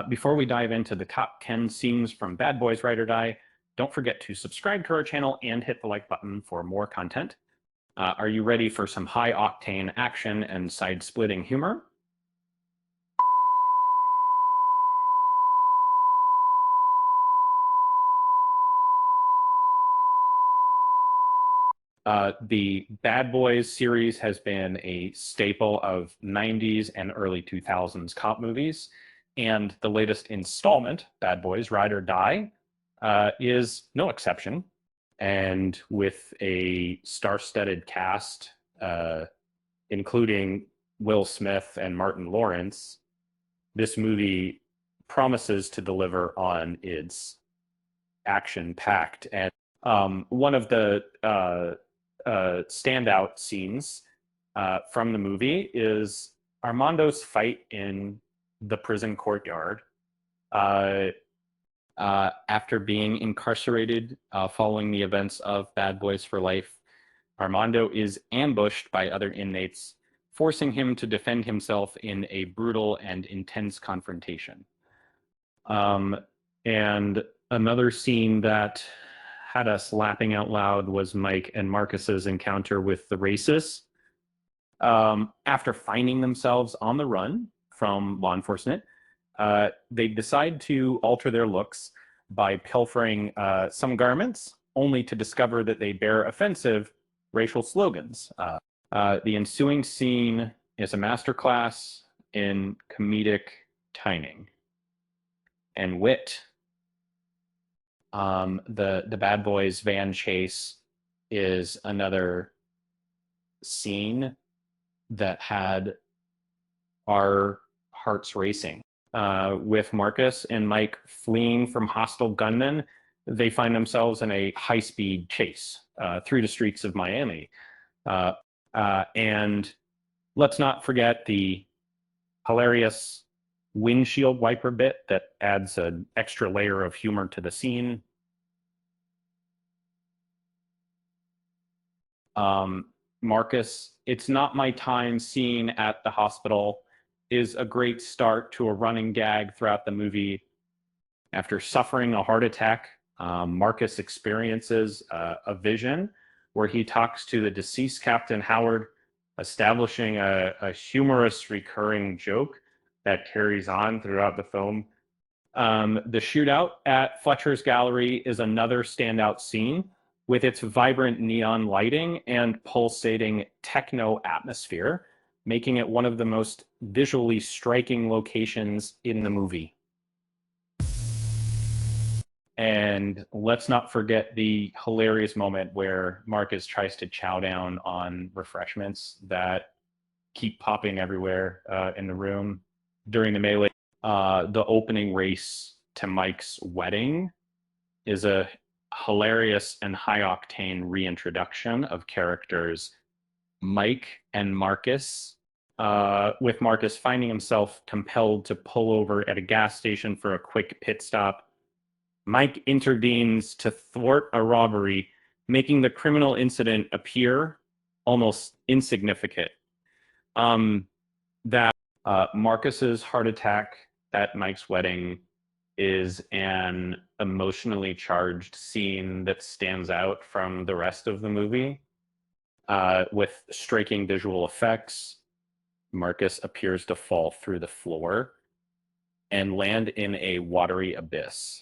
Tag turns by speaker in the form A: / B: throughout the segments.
A: Before we dive into the top 10 scenes from Bad Boys Ride or Die, don't forget to subscribe to our channel and hit the like button for more content. Are you ready for some high-octane action and side-splitting humor? The Bad Boys series has been a staple of 90s and early 2000s cop movies, and the latest installment, Bad Boys Ride or Die, is no exception. And with a star-studded cast, including Will Smith and Martin Lawrence, this movie promises to deliver on its action-packed. And one of the standout scenes from the movie is Armando's fight in the prison courtyard. After being incarcerated following the events of Bad Boys for Life, Armando is ambushed by other inmates, forcing him to defend himself in a brutal and intense confrontation. And another scene that had us laughing out loud was Mike and Marcus's encounter with the racists. After finding themselves on the run from law enforcement, they decide to alter their looks by pilfering some garments, only to discover that they bear offensive racial slogans. The ensuing scene is a masterclass in comedic timing and wit. The Bad Boys van chase is another scene that had our hearts racing. With Marcus and Mike fleeing from hostile gunmen, they find themselves in a high-speed chase through the streets of Miami. And let's not forget the hilarious windshield wiper bit that adds an extra layer of humor to the scene. Marcus, "It's not my time" scene at the hospital is a great start to a running gag throughout the movie. After suffering a heart attack, Marcus experiences a vision where he talks to the deceased Captain Howard, establishing a humorous recurring joke that carries on throughout the film. The shootout at Fletcher's Gallery is another standout scene with its vibrant neon lighting and pulsating techno atmosphere, making it one of the most visually striking locations in the movie. And let's not forget the hilarious moment where Marcus tries to chow down on refreshments that keep popping everywhere in the room during the melee. The opening race to Mike's wedding is a hilarious and high-octane reintroduction of characters Mike and Marcus, with Marcus finding himself compelled to pull over at a gas station for a quick pit stop. Mike intervenes to thwart a robbery, making the criminal incident appear almost insignificant. Marcus's heart attack at Mike's wedding is an emotionally charged scene that stands out from the rest of the movie. With striking visual effects, Marcus appears to fall through the floor and land in a watery abyss,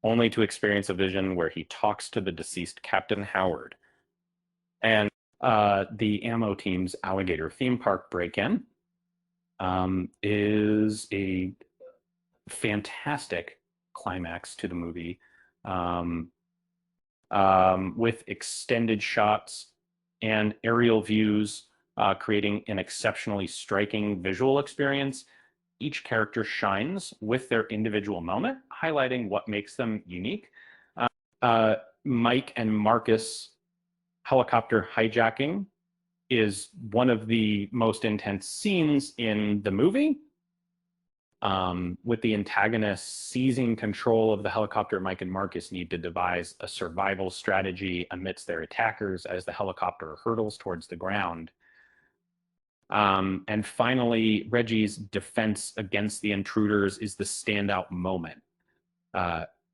A: only to experience a vision where he talks to the deceased Captain Howard. And the Ammo Team's Alligator Theme Park break-in is a fantastic climax to the movie, with extended shots and aerial views, creating an exceptionally striking visual experience. Each character shines with their individual moment, highlighting what makes them unique. Mike and Marcus helicopter hijacking is one of the most intense scenes in the movie. With the antagonist seizing control of the helicopter, Mike and Marcus need to devise a survival strategy amidst their attackers as the helicopter hurtles towards the ground. And finally, Reggie's defense against the intruders is the standout moment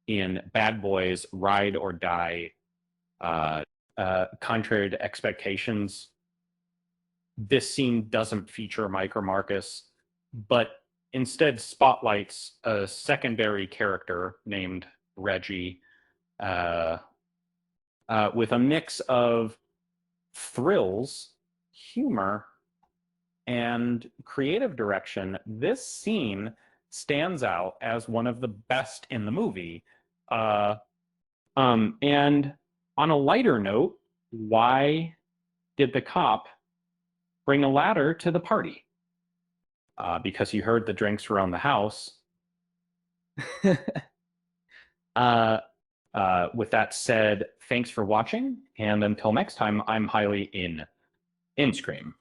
A: in Bad Boys Ride or Die. Contrary to expectations, this scene doesn't feature Mike or Marcus, but instead spotlights a secondary character named Reggie uh, with a mix of thrills, humor, and creative direction. This scene stands out as one of the best in the movie. Uh, and on a lighter note, why did the cop bring a ladder to the party? Because he heard the drinks around the house. uh, with that said, thanks for watching, and until next time, I'm highly in Scream.